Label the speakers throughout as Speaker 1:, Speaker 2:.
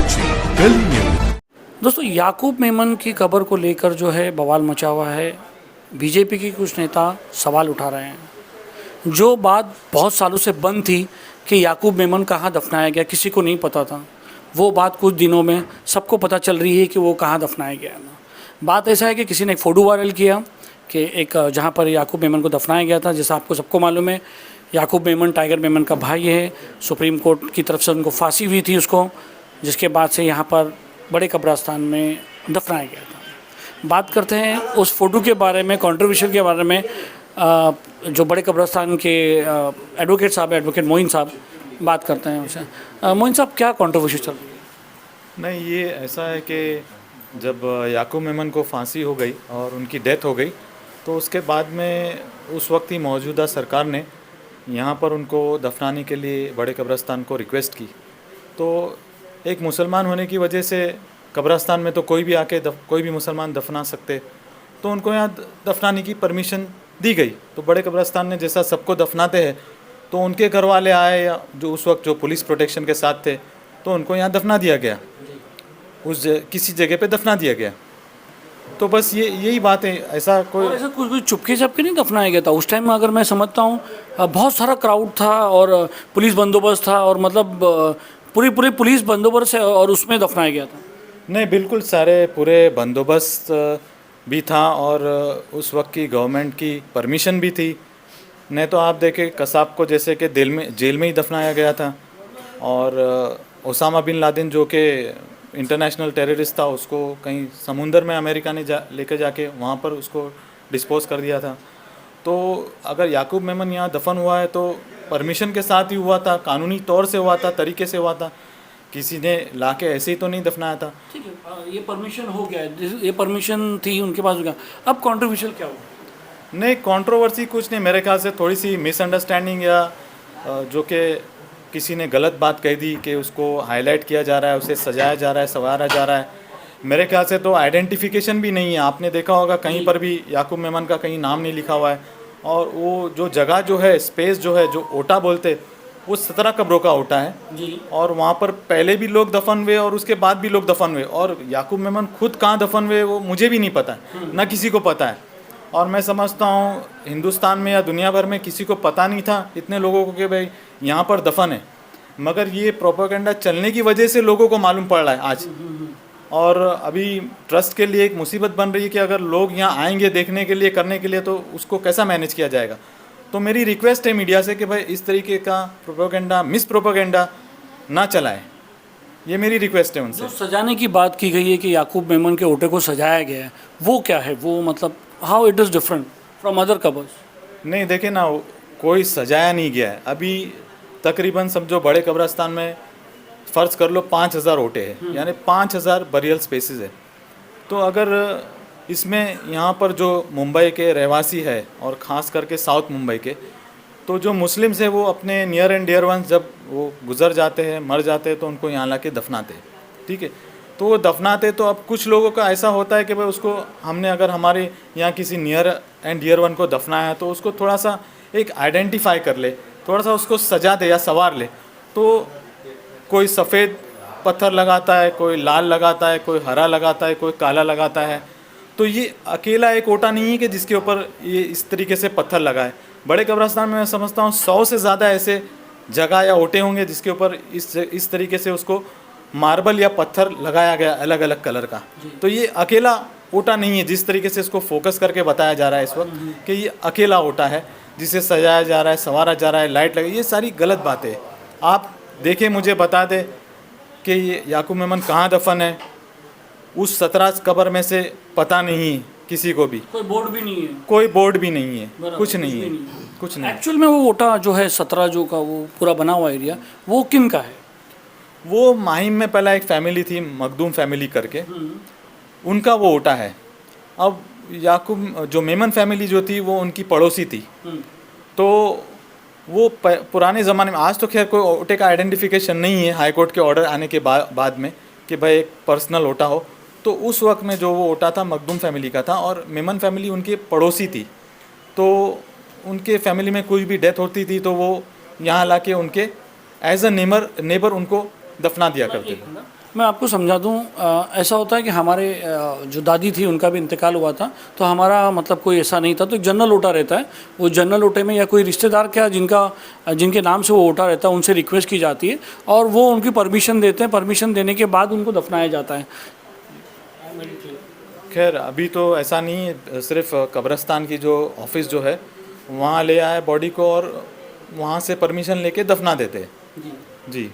Speaker 1: Karachi daily news.
Speaker 2: दोस्तों, याकूब मेमन की खबर को लेकर जो है बवाल मचा हुआ है। बीजेपी के कुछ नेता सवाल उठा रहे हैं। जो बात बहुत सालों से बंद थी कि याकूब मेमन कहाँ दफनाया गया, किसी को नहीं पता था, वो बात कुछ दिनों में सबको पता चल रही है कि वो कहाँ दफनाया गया है। बात ऐसा है कि किसी ने एक फ़ोटो वायरल किया कि एक जहाँ पर याकूब मेमन को दफनाया गया था। जैसा आपको सबको मालूम है, याकूब मेमन टाइगर मेमन का भाई है। सुप्रीम कोर्ट की तरफ से उनको फांसी हुई थी उसको, जिसके बाद से यहाँ पर बड़े कब्रिस्तान में दफनाया गया था। बात करते हैं उस फ़ोटो के बारे में, कंट्रोवर्शियल के बारे में। जो बड़े कब्रिस्तान के एडवोकेट साहब हैं, एडवोकेट मोइन साहब, बात करते हैं उनसे। मोइन साहब, क्या कंट्रोवर्शी चल रही है?
Speaker 3: नहीं, ये ऐसा है कि जब याकूब मेमन को फांसी हो गई और उनकी डेथ हो गई, तो उसके बाद में उस वक्त ही मौजूदा सरकार ने यहाँ पर उनको दफनाने के लिए बड़े कब्रिस्तान को रिक्वेस्ट की। तो एक मुसलमान होने की वजह से कब्रिस्तान में तो कोई भी आके कोई भी मुसलमान दफना सकते, तो उनको यहाँ दफनाने की परमिशन दी गई। तो बड़े कब्रिस्तान ने जैसा सबको दफनाते हैं, तो उनके घर वाले आए या जो उस वक्त जो पुलिस प्रोटेक्शन के साथ थे, तो उनको यहाँ दफना दिया गया, किसी जगह पे दफना दिया गया। तो बस यही बात है। ऐसा
Speaker 2: कुछ चुपके चपके नहीं दफनाया गया था उस टाइम। अगर मैं समझता हूँ, बहुत सारा क्राउड था और पुलिस बंदोबस्त था, और मतलब पूरी पुलिस बंदोबस्त है और उसमें दफनाया गया था।
Speaker 3: नहीं, बिल्कुल सारे पूरे बंदोबस्त भी था और उस वक्त की गवर्नमेंट की परमिशन भी थी। नहीं तो आप देखें, कसाब को जैसे कि जेल में ही दफनाया गया था, और ओसामा बिन लादेन जो कि इंटरनेशनल टेररिस्ट था, उसको कहीं समुंदर में अमेरिका ने लेकर जाके वहाँ पर उसको डिस्पोज कर दिया था। तो अगर याकूब मेमन यहाँ दफन हुआ है तो परमिशन के साथ ही हुआ था, कानूनी तौर से हुआ था, तरीके से हुआ था। किसी ने लाके ऐसे ही तो नहीं दफनाया था।
Speaker 2: ठीक है, ये परमिशन हो गया है, ये परमिशन थी उनके पास हो गया। अब कंट्रोवर्शियल क्या हुआ?
Speaker 3: नहीं, कंट्रोवर्सी कुछ नहीं, मेरे ख्याल से थोड़ी सी मिसअंडरस्टैंडिंग या जो कि किसी ने गलत बात कह दी कि उसको हाईलाइट किया जा रहा है, उसे सजाया जा रहा है, संवारा जा रहा है। मेरे ख्याल से तो आइडेंटिफिकेशन भी नहीं है। आपने देखा होगा कहीं पर भी याकूब मेमन का कहीं नाम नहीं लिखा हुआ है। और वो जो जगह जो है, स्पेस जो है, जो ओटा बोलते, वो 17 कब्रों का ओटा है
Speaker 2: जी।
Speaker 3: और वहाँ पर पहले भी लोग दफन हुए और उसके बाद भी लोग दफन हुए। और याकूब मेमन खुद कहाँ दफन हुए वो मुझे भी नहीं पता है, ना किसी को पता है। और मैं समझता हूँ हिंदुस्तान में या दुनिया भर में किसी को पता नहीं था, इतने लोगों को, कि भाई यहाँ पर दफन है। मगर ये प्रोपेगेंडा चलने की वजह से लोगों को मालूम पड़ रहा है आज। और अभी ट्रस्ट के लिए एक मुसीबत बन रही है कि अगर लोग यहाँ आएंगे देखने के लिए, करने के लिए, तो उसको कैसा मैनेज किया जाएगा। तो मेरी रिक्वेस्ट है मीडिया से कि भाई इस तरीके का प्रोपेगेंडा, मिस प्रोपेगेंडा ना चलाएं। ये मेरी रिक्वेस्ट है उनसे।
Speaker 2: जो सजाने की बात की गई है कि याकूब मेमन के ओटे को सजाया गया है, वो क्या है? वो मतलब how it is different from other covers?
Speaker 3: नहीं, देखे ना, कोई सजाया नहीं गया है। अभी तकरीबन समझो बड़े कब्रिस्तान में फ़र्ज़ कर लो 5000 ओटे हैं, यानी 5000 बरियल स्पेसेस है। तो अगर इसमें यहाँ पर जो मुंबई के रहवासी है और ख़ास करके साउथ मुंबई के, तो जो मुस्लिम्स हैं वो अपने नियर एंड डियर वंस जब वो गुज़र जाते हैं, मर जाते हैं, तो उनको यहाँ ला के दफनाते हैं। ठीक है, तो वो दफनाते, तो अब कुछ लोगों का ऐसा होता है कि भाई उसको हमने अगर हमारे यहाँ किसी नियर एंड डियर वन को दफनाया है तो उसको थोड़ा सा एक आइडेंटिफाई कर ले, थोड़ा सा उसको सजा दे या संवार ले। तो कोई सफ़ेद पत्थर लगाता है, कोई लाल लगाता है, कोई हरा लगाता है, कोई काला लगाता है। तो ये अकेला एक ओटा नहीं है कि जिसके ऊपर ये इस तरीके से पत्थर लगाए। बड़े कब्रिस्तान में मैं समझता हूँ 100 से ज़्यादा ऐसे जगह या ओटे होंगे जिसके ऊपर इस तरीके से उसको मार्बल या पत्थर लगाया गया अलग अलग कलर का। तो ये अकेला ओटा नहीं है जिस तरीके से इसको फोकस करके बताया जा रहा है इस वक्त कि ये अकेला ओटा है जिसे सजाया जा रहा है, संवारा जा रहा है, लाइट लगी। ये सारी गलत बातें। आप देखें, मुझे बता दें कि ये याकूब मेमन कहाँ दफन है। उस 17 कब्र में से पता नहीं किसी को भी,
Speaker 2: कोई बोर्ड भी नहीं है,
Speaker 3: कोई बोर्ड भी नहीं है, कुछ नहीं है, कुछ नहीं।
Speaker 2: एक्चुअल में वो ओटा जो है 17 जो का वो पूरा बना हुआ एरिया, वो किन का है?
Speaker 3: वो माहिम में पहला एक फैमिली थी, मखदूम फैमिली करके, उनका वो ओटा है। अब याकूब जो मेमन फैमिली जो थी वो उनकी पड़ोसी थी। तो वो पुराने ज़माने में, आज तो खैर कोई ओटे का आइडेंटिफिकेशन नहीं है हाई कोर्ट के ऑर्डर आने के बाद में कि भाई एक पर्सनल ओटा हो। तो उस वक्त में जो वो ओटा था मखदूम फैमिली का था और मेमन फैमिली उनकी पड़ोसी थी। तो उनके फैमिली में कोई भी डेथ होती थी तो वो यहाँ ला के उनके एज अ नेबर उनको दफना दिया करते थे।
Speaker 2: मैं आपको समझा दूं, ऐसा होता है कि हमारे जो दादी थी उनका भी इंतकाल हुआ था, तो हमारा मतलब कोई ऐसा नहीं था, तो एक जनरल ओटा रहता है, वो जनरल ओटे में या कोई रिश्तेदार क्या जिनके नाम से वो ओटा रहता है उनसे रिक्वेस्ट की जाती है और वो उनकी परमिशन देते हैं, परमिशन देने के बाद उनको दफनाया जाता है।
Speaker 3: खैर अभी तो ऐसा नहीं है, सिर्फ कब्रिस्तान की जो ऑफिस जो है वहाँ ले आए बॉडी को और वहाँ से परमिशन लेके दफना देते हैं।
Speaker 2: जी।
Speaker 3: जी।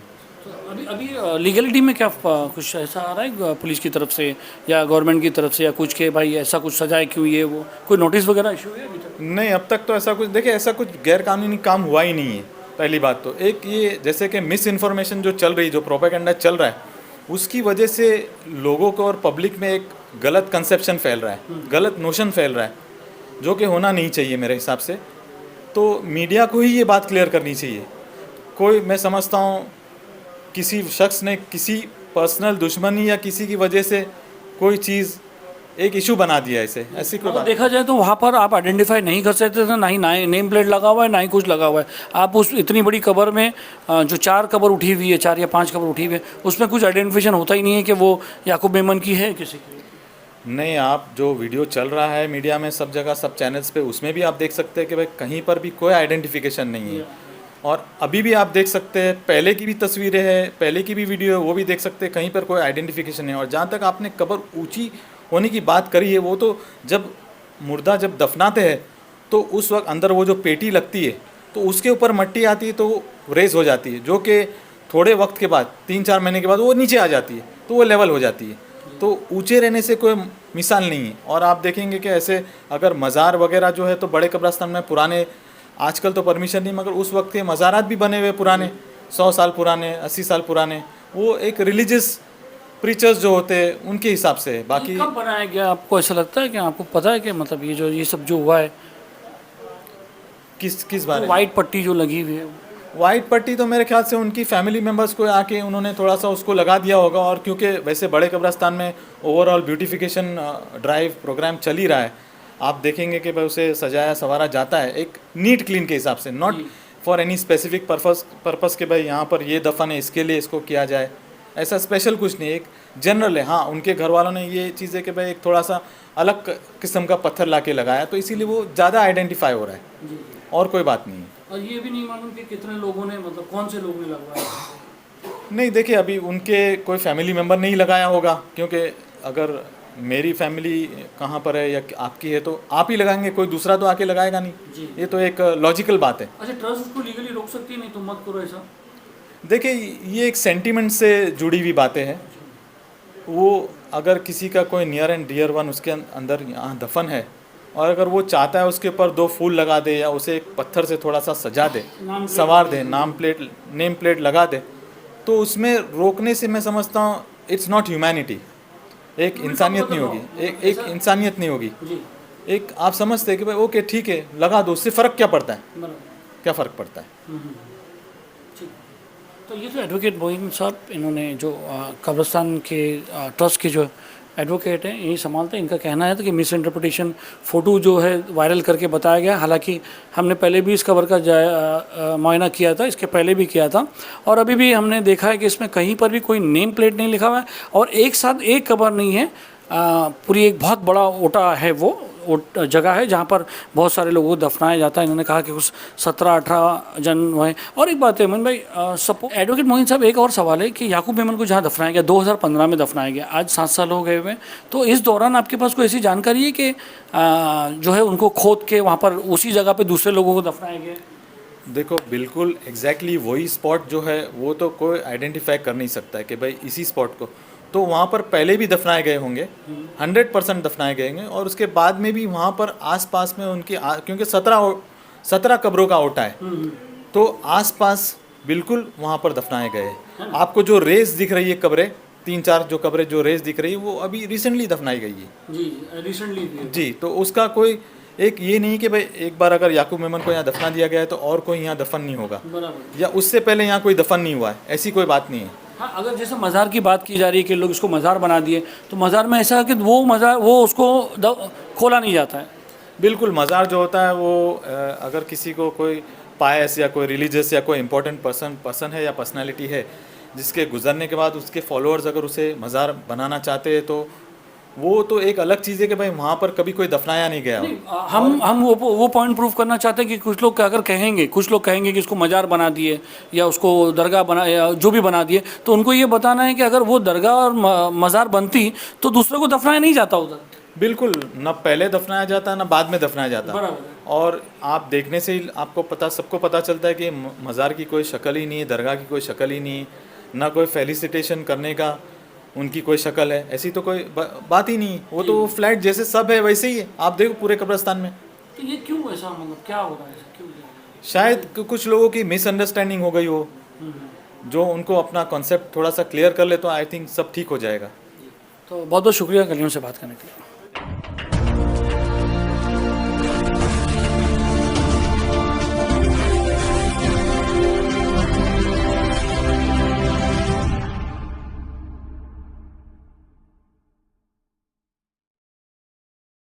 Speaker 2: तो अभी अभी लीगलिटी में क्या कुछ ऐसा आ रहा है पुलिस की तरफ से या गवर्नमेंट की तरफ से या कुछ के भाई ऐसा कुछ सजाए क्यों, ये वो कोई नोटिस वगैरह इशू है अभी तक?
Speaker 3: नहीं, अब तक तो ऐसा कुछ, देखिए ऐसा कुछ गैरकानूनी काम हुआ ही नहीं है। पहली बात तो एक ये जैसे कि मिस इन्फॉर्मेशन जो चल रही, जो प्रोपेगेंडा चल रहा है, उसकी वजह से लोगों को और पब्लिक में एक गलत कंसेप्शन फैल रहा है, गलत नोशन फैल रहा है, जो कि होना नहीं चाहिए मेरे हिसाब से। तो मीडिया को ही ये बात क्लियर करनी चाहिए। कोई, मैं समझता हूँ किसी शख्स ने किसी पर्सनल दुश्मनी या किसी की वजह से कोई चीज़ एक इशू बना दिया इसे, ऐसी कोई
Speaker 2: अगर
Speaker 3: बात।
Speaker 2: देखा जाए तो वहाँ पर आप आइडेंटिफाई नहीं कर सकते थे, ना ही नेम प्लेट लगा हुआ है, ना ही कुछ लगा हुआ है। आप उस इतनी बड़ी कबर में जो 4 कबर उठी हुई है, 4 या 5 कबर उठी हुई है, उसमें कुछ आइडेंटिफिकेशन होता ही नहीं है कि वो याकूब मेमन की है किसी की।
Speaker 3: नहीं, आप जो वीडियो चल रहा है मीडिया में सब जगह सब चैनल्स पे, उसमें भी आप देख सकते हैं कि भाई कहीं पर भी कोई आइडेंटिफिकेशन नहीं है। और अभी भी आप देख सकते हैं, पहले की भी तस्वीरें हैं, पहले की भी वीडियो है, वो भी देख सकते हैं, कहीं पर कोई आइडेंटिफिकेशन नहीं है। और जहाँ तक आपने कब्र ऊंची होने की बात करी है, वो तो जब मुर्दा जब दफनाते हैं तो उस वक्त अंदर वो जो पेटी लगती है तो उसके ऊपर मट्टी आती है तो रेज हो जाती है, जो कि थोड़े वक्त के बाद 3-4 महीने के बाद वो नीचे आ जाती है, तो वो लेवल हो जाती है। तो ऊंचे रहने से कोई मिसाल नहीं है। और आप देखेंगे कि ऐसे अगर मज़ार वगैरह जो है तो बड़े कब्रिस्तान में पुराने, आजकल तो परमिशन नहीं, मगर उस वक्त के मज़ारात भी बने हुए पुराने, 100 साल पुराने, 80 साल पुराने, वो एक रिलीजियस प्रीचर्स जो होते हैं उनके हिसाब से। बाकी
Speaker 2: कब बनाया गया आपको ऐसा लगता है कि आपको पता है कि मतलब ये सब जो हुआ है,
Speaker 3: किस बारे में?
Speaker 2: वाइट पट्टी जो लगी हुई है?
Speaker 3: वाइट पट्टी तो मेरे ख्याल से उनकी फैमिली मेम्बर्स को आके उन्होंने थोड़ा सा उसको लगा दिया होगा। और क्योंकि वैसे बड़े कब्रिस्तान में ओवरऑल ब्यूटिफिकेशन ड्राइव प्रोग्राम चल ही रहा है, आप देखेंगे कि भाई उसे सजाया संवारा जाता है एक नीट क्लीन के हिसाब से, not for any specific purpose के भाई यहाँ पर ये दफन है इसके लिए इसको किया जाए, ऐसा स्पेशल कुछ नहीं, एक जनरल है। हाँ, उनके घर वालों ने ये चीज़ है कि भाई एक थोड़ा सा अलग किस्म का पत्थर ला के लगाया, तो इसीलिए वो ज़्यादा आइडेंटिफाई हो रहा है,
Speaker 2: जी।
Speaker 3: और कोई बात नहीं है।
Speaker 2: और ये भी नहीं मालूम कि कितने लोगों ने, मतलब कौन से लोगों ने लगवाया?
Speaker 3: नहीं, देखिए अभी उनके कोई फैमिली मेम्बर नहीं लगाया होगा, क्योंकि अगर मेरी फैमिली कहाँ पर है या आपकी है तो आप ही लगाएंगे, कोई दूसरा तो आके लगाएगा
Speaker 2: जी।
Speaker 3: नहीं। ये तो एक लॉजिकल बात है।
Speaker 2: अच्छा, ट्रस्ट उसको लीगली रोक सकती है, नहीं तुम मत करो ऐसा?
Speaker 3: देखिए ये एक सेंटीमेंट से जुड़ी हुई बातें हैं। वो अगर किसी का कोई नियर एंड डियर वन उसके अंदर यहाँ दफन है और अगर वो चाहता है उसके ऊपर 2 फूल लगा दे या उसे एक पत्थर से थोड़ा सा सजा दे, संवार दे, नेम प्लेट लगा दे, तो उसमें रोकने से मैं समझता हूँ इट्स नॉट ह्यूमैनिटी, एक इंसानियत नहीं होगी, एक इंसानियत नहीं होगी।
Speaker 2: जी।
Speaker 3: एक आप समझते हैं कि भाई ओके ठीक है लगा दो, उससे फ़र्क क्या पड़ता है,
Speaker 2: बराबर।
Speaker 3: क्या फ़र्क पड़ता है।
Speaker 2: ठीक। तो ये तो एडवोकेट मोइन साहब, इन्होंने जो कब्रिस्तान के ट्रस्ट के जो एडवोकेट हैं यही संभालते हैं, इनका कहना है तो कि मिस इंटरप्रिटेशन फ़ोटो जो है वायरल करके बताया गया। हालांकि हमने पहले भी इस कबर का मुआयना किया था, इसके पहले भी किया था, और अभी भी हमने देखा है कि इसमें कहीं पर भी कोई नेम प्लेट नहीं लिखा हुआ है और एक साथ एक कबर नहीं है, पूरी एक बहुत बड़ा ओटा है, वो जगह है जहाँ पर बहुत सारे लोगों को दफनाया जाता है। इन्होंने कहा कि कुछ 17-18 जन हुए। और एक बात है मोइन भाई, एडवोकेट मोइन साहब, एक और सवाल है कि याकूब मेमन को जहाँ दफनाया गया 2015 में दफनाया गया, आज 7 साल हो गए हुए, तो इस दौरान आपके पास कोई ऐसी जानकारी है कि जो है उनको खोद के वहाँ पर उसी जगह पर दूसरे लोगों को दफनाया गया?
Speaker 3: देखो बिल्कुल एग्जैक्टली वही स्पॉट जो है वो तो कोई आइडेंटिफाई कर नहीं सकता है कि भाई इसी स्पॉट को, तो वहाँ पर पहले भी दफनाए गए होंगे, 100% दफनाए गए होंगे। और उसके बाद में भी वहाँ पर आसपास में उनके क्योंकि 17 कब्रों का ओटा है, तो आसपास बिल्कुल वहाँ पर दफनाए गए हैं। आपको जो रेस दिख रही है कब्रें, 3-4 जो कब्रें जो रेस दिख रही है वो अभी रिसेंटली दफनाई गई है।
Speaker 2: जी, रिसेंटली
Speaker 3: जी, तो उसका कोई एक ये नहीं कि भाई एक बार अगर याकूब मेमन को यहाँ दफना दिया गया है तो और कोई यहाँ दफन नहीं होगा,
Speaker 2: बराबर,
Speaker 3: या उससे पहले यहाँ कोई दफन नहीं हुआ है, ऐसी कोई बात नहीं है।
Speaker 2: हाँ। अगर जैसे मज़ार की बात की जा रही है कि लोग इसको मज़ार बना दिए, तो मज़ार में ऐसा है कि वो उसको खोला नहीं जाता है।
Speaker 3: बिल्कुल, मज़ार जो होता है वो अगर किसी को कोई पायस या कोई रिलीजियस या कोई इम्पोर्टेंट पर्सन है या पर्सनालिटी है जिसके गुजरने के बाद उसके फॉलोअर्स अगर उसे मज़ार बनाना चाहते हैं तो वो तो एक अलग चीज़ है कि भाई वहाँ पर कभी कोई दफनाया नहीं गया हो।
Speaker 2: हम वो पॉइंट प्रूव करना चाहते हैं कि कुछ लोग अगर कहेंगे, कुछ लोग कहेंगे कि इसको मज़ार बना दिए या उसको दरगाह बना या जो भी बना दिए, तो उनको ये बताना है कि अगर वो दरगाह और मज़ार बनती तो दूसरे को दफनाया नहीं जाता उधर।
Speaker 3: बिल्कुल, न पहले दफनाया जाता न बाद में दफनाया जाता।
Speaker 2: बराबर है।
Speaker 3: और आप देखने से ही आपको पता, सबको पता चलता है कि मज़ार की कोई शक्ल ही नहीं है, दरगाह की कोई शक्ल ही नहीं है, ना कोई फेलिसिटेशन करने का उनकी कोई शक्ल है, ऐसी तो कोई बात ही नहीं। वो तो फ्लैट जैसे सब है वैसे ही है, आप देखो पूरे कब्रिस्तान में।
Speaker 2: तो ये क्यों ऐसा, मतलब क्या हो रहा है, क्यों?
Speaker 3: शायद कुछ लोगों की मिसअंडरस्टैंडिंग हो गई हो, जो उनको अपना कॉन्सेप्ट थोड़ा सा क्लियर कर ले तो आई थिंक सब ठीक हो जाएगा।
Speaker 2: तो बहुत बहुत शुक्रिया कलियों से बात करने के लिए।